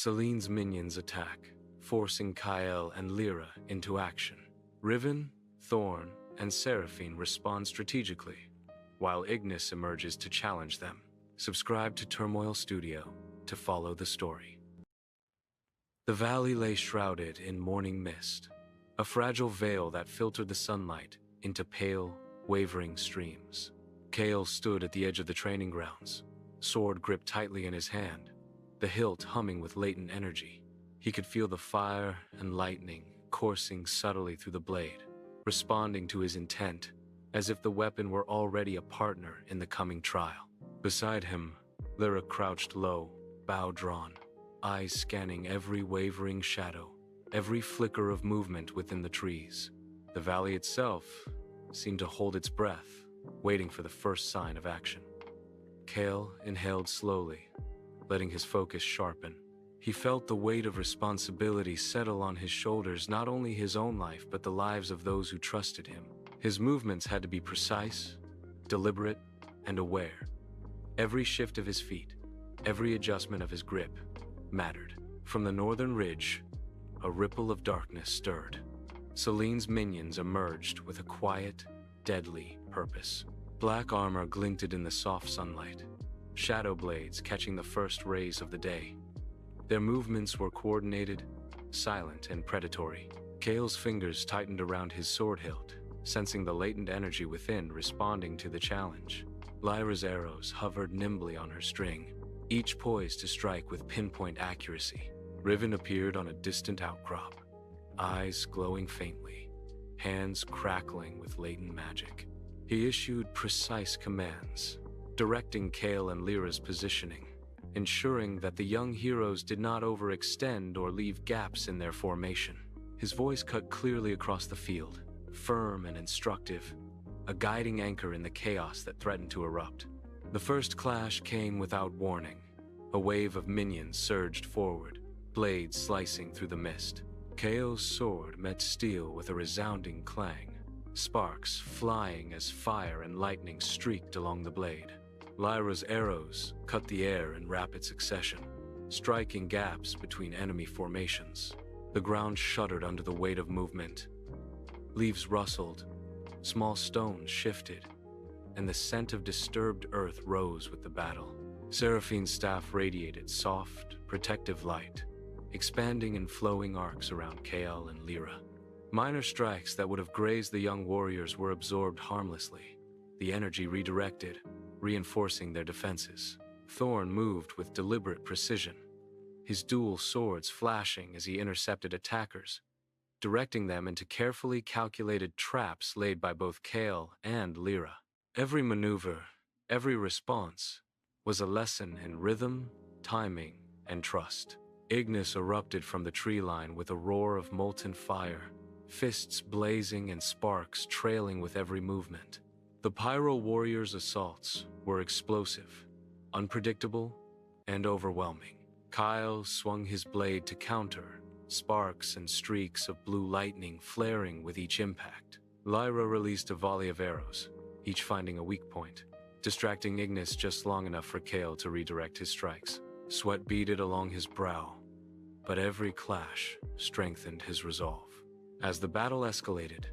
Selene's minions attack, forcing Kael and Lyra into action. Riven, Thorne, and Seraphine respond strategically, while Ignis emerges to challenge them. Subscribe to Turmoil Studio to follow the story. The valley lay shrouded in morning mist, a fragile veil that filtered the sunlight into pale, wavering streams. Kael stood at the edge of the training grounds, sword gripped tightly in his hand, the hilt humming with latent energy. He could feel the fire and lightning coursing subtly through the blade, responding to his intent, as if the weapon were already a partner in the coming trial. Beside him, Lyra crouched low, bow drawn, eyes scanning every wavering shadow, every flicker of movement within the trees. The valley itself seemed to hold its breath, waiting for the first sign of action. Kael inhaled slowly, letting his focus sharpen. He felt the weight of responsibility settle on his shoulders, not only his own life, but the lives of those who trusted him. His movements had to be precise, deliberate, and aware. Every shift of his feet, every adjustment of his grip, mattered. From the northern ridge, a ripple of darkness stirred. Selene's minions emerged with a quiet, deadly purpose. Black armor glinted in the soft sunlight, shadow blades catching the first rays of the day. Their movements were coordinated, silent, and predatory. Kael's fingers tightened around his sword hilt, sensing the latent energy within responding to the challenge. Lyra's arrows hovered nimbly on her string, each poised to strike with pinpoint accuracy. Riven appeared on a distant outcrop, eyes glowing faintly, hands crackling with latent magic. He issued precise commands, directing Kael and Lyra's positioning, ensuring that the young heroes did not overextend or leave gaps in their formation. His voice cut clearly across the field, firm and instructive, a guiding anchor in the chaos that threatened to erupt. The first clash came without warning. A wave of minions surged forward, blades slicing through the mist. Kael's sword met steel with a resounding clang, sparks flying as fire and lightning streaked along the blade. Lyra's arrows cut the air in rapid succession, striking gaps between enemy formations. The ground shuddered under the weight of movement. Leaves rustled, small stones shifted, and the scent of disturbed earth rose with the battle. Seraphine's staff radiated soft, protective light, expanding in flowing arcs around Kael and Lyra. Minor strikes that would have grazed the young warriors were absorbed harmlessly, the energy redirected, reinforcing their defenses. Thorne moved with deliberate precision, his dual swords flashing as he intercepted attackers, directing them into carefully calculated traps laid by both Kael and Lyra. Every maneuver, every response, was a lesson in rhythm, timing, and trust. Ignis erupted from the tree line with a roar of molten fire, fists blazing and sparks trailing with every movement. The Pyro Warriors' assaults were explosive, unpredictable, and overwhelming. Kael swung his blade to counter, sparks and streaks of blue lightning flaring with each impact. Lyra released a volley of arrows, each finding a weak point, distracting Ignis just long enough for Kael to redirect his strikes. Sweat beaded along his brow, but every clash strengthened his resolve. As the battle escalated,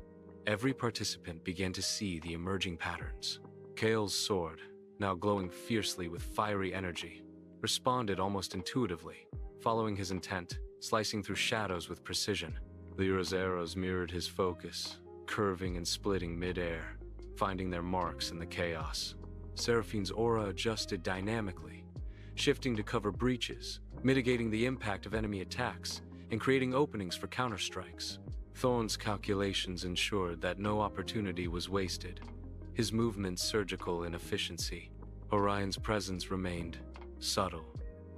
every participant began to see the emerging patterns. Kael's sword, now glowing fiercely with fiery energy, responded almost intuitively, following his intent, slicing through shadows with precision. Lyra's arrows mirrored his focus, curving and splitting mid-air, finding their marks in the chaos. Seraphine's aura adjusted dynamically, shifting to cover breaches, mitigating the impact of enemy attacks, and creating openings for counterstrikes. Thorne's calculations ensured that no opportunity was wasted, his movements surgical in efficiency. Orion's presence remained subtle,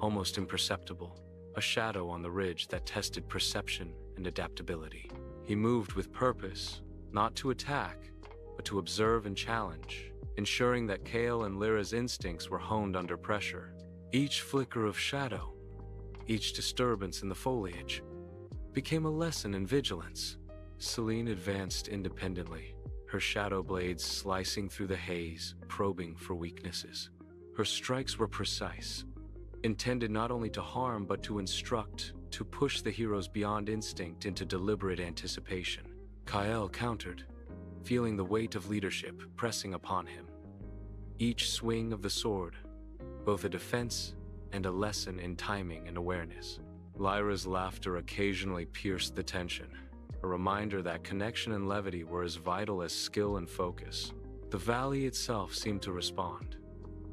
almost imperceptible, a shadow on the ridge that tested perception and adaptability. He moved with purpose, not to attack, but to observe and challenge, ensuring that Kael and Lyra's instincts were honed under pressure. Each flicker of shadow, each disturbance in the foliage, became a lesson in vigilance. Selene advanced independently, her shadow blades slicing through the haze, probing for weaknesses. Her strikes were precise, intended not only to harm but to instruct, to push the heroes beyond instinct into deliberate anticipation. Kael countered, feeling the weight of leadership pressing upon him. Each swing of the sword, both a defense and a lesson in timing and awareness. Lyra's laughter occasionally pierced the tension, a reminder that connection and levity were as vital as skill and focus. The valley itself seemed to respond.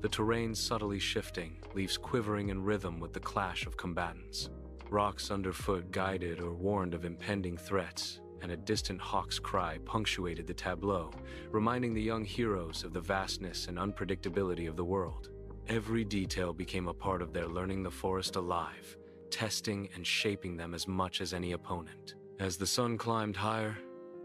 The terrain subtly shifting, leaves quivering in rhythm with the clash of combatants. Rocks underfoot guided or warned of impending threats, and a distant hawk's cry punctuated the tableau, reminding the young heroes of the vastness and unpredictability of the world. Every detail became a part of their learning the forest alive, testing and shaping them as much as any opponent. As the sun climbed higher,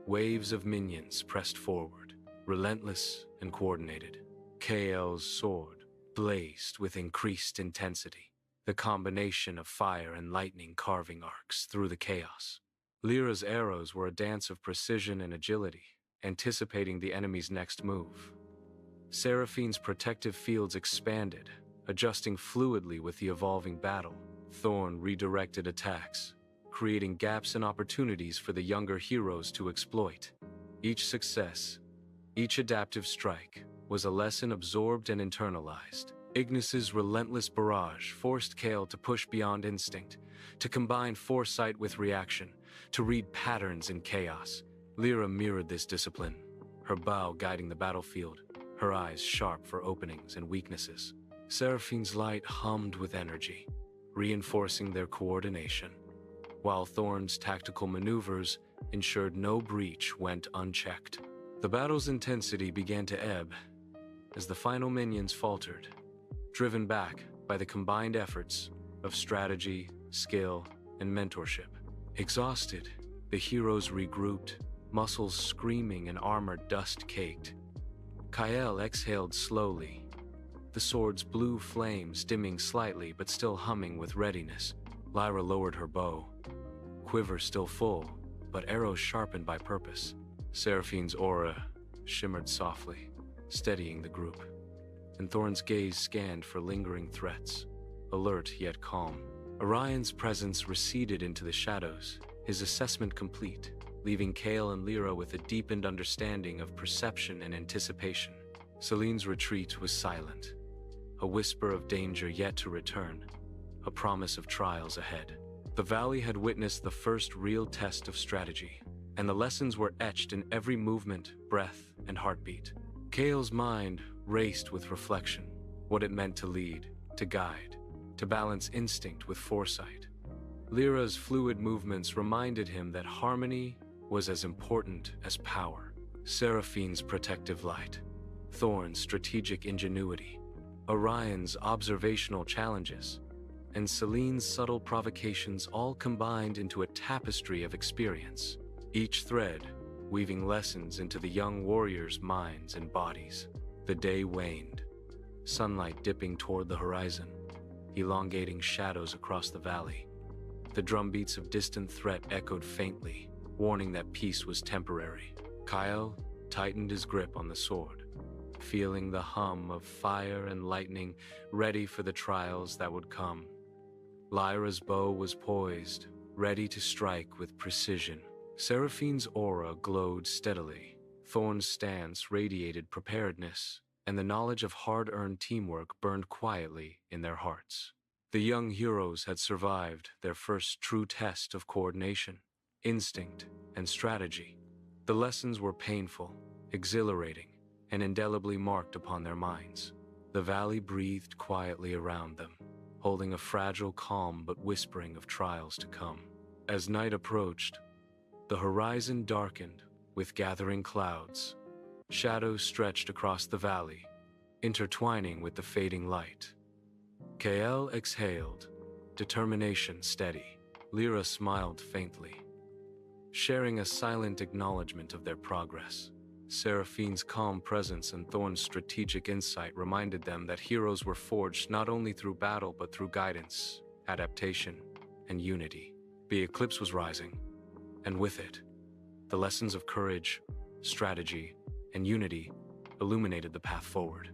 waves of minions pressed forward, relentless and coordinated. Kael's sword blazed with increased intensity, the combination of fire and lightning carving arcs through the chaos. Lyra's arrows were a dance of precision and agility, anticipating the enemy's next move. Seraphine's protective fields expanded, adjusting fluidly with the evolving battle. Thorne redirected attacks, creating gaps and opportunities for the younger heroes to exploit. Each success, each adaptive strike, was a lesson absorbed and internalized. Ignis's relentless barrage forced Kael to push beyond instinct, to combine foresight with reaction, to read patterns in chaos. Lyra mirrored this discipline, her bow guiding the battlefield, her eyes sharp for openings and weaknesses. Seraphine's light hummed with energy, reinforcing their coordination, while Thorne's tactical maneuvers ensured no breach went unchecked. The battle's intensity began to ebb as the final minions faltered, driven back by the combined efforts of strategy, skill, and mentorship. Exhausted, the heroes regrouped, muscles screaming and armor dust-caked. Kael exhaled slowly, the sword's blue flames dimming slightly but still humming with readiness. Lyra lowered her bow, quiver still full, but arrows sharpened by purpose. Seraphine's aura shimmered softly, steadying the group, and Thorne's gaze scanned for lingering threats, alert yet calm. Orion's presence receded into the shadows, his assessment complete, leaving Kael and Lyra with a deepened understanding of perception and anticipation. Selene's retreat was silent, a whisper of danger yet to return, a promise of trials ahead. The valley had witnessed the first real test of strategy, and the lessons were etched in every movement, breath, and heartbeat. Kael's mind raced with reflection, what it meant to lead, to guide, to balance instinct with foresight. Lyra's fluid movements reminded him that harmony was as important as power. Seraphine's protective light, Thorne's strategic ingenuity, Orion's observational challenges, and Selene's subtle provocations all combined into a tapestry of experience, each thread weaving lessons into the young warriors' minds and bodies. The day waned, sunlight dipping toward the horizon, elongating shadows across the valley. The drumbeats of distant threat echoed faintly, warning that peace was temporary. Kael tightened his grip on the sword, feeling the hum of fire and lightning, ready for the trials that would come. Lyra's bow was poised, ready to strike with precision. Seraphine's aura glowed steadily. Thorne's stance radiated preparedness, and the knowledge of hard-earned teamwork burned quietly in their hearts. The young heroes had survived their first true test of coordination, instinct, and strategy. The lessons were painful, exhilarating, and indelibly marked upon their minds. The valley breathed quietly around them, holding a fragile calm but whispering of trials to come. As night approached, the horizon darkened with gathering clouds. Shadows stretched across the valley, intertwining with the fading light. Kael exhaled, determination steady. Lyra smiled faintly, sharing a silent acknowledgement of their progress. Seraphine's calm presence and Thorne's strategic insight reminded them that heroes were forged not only through battle but through guidance, adaptation, and unity. The eclipse was rising, and with it, the lessons of courage, strategy, and unity illuminated the path forward.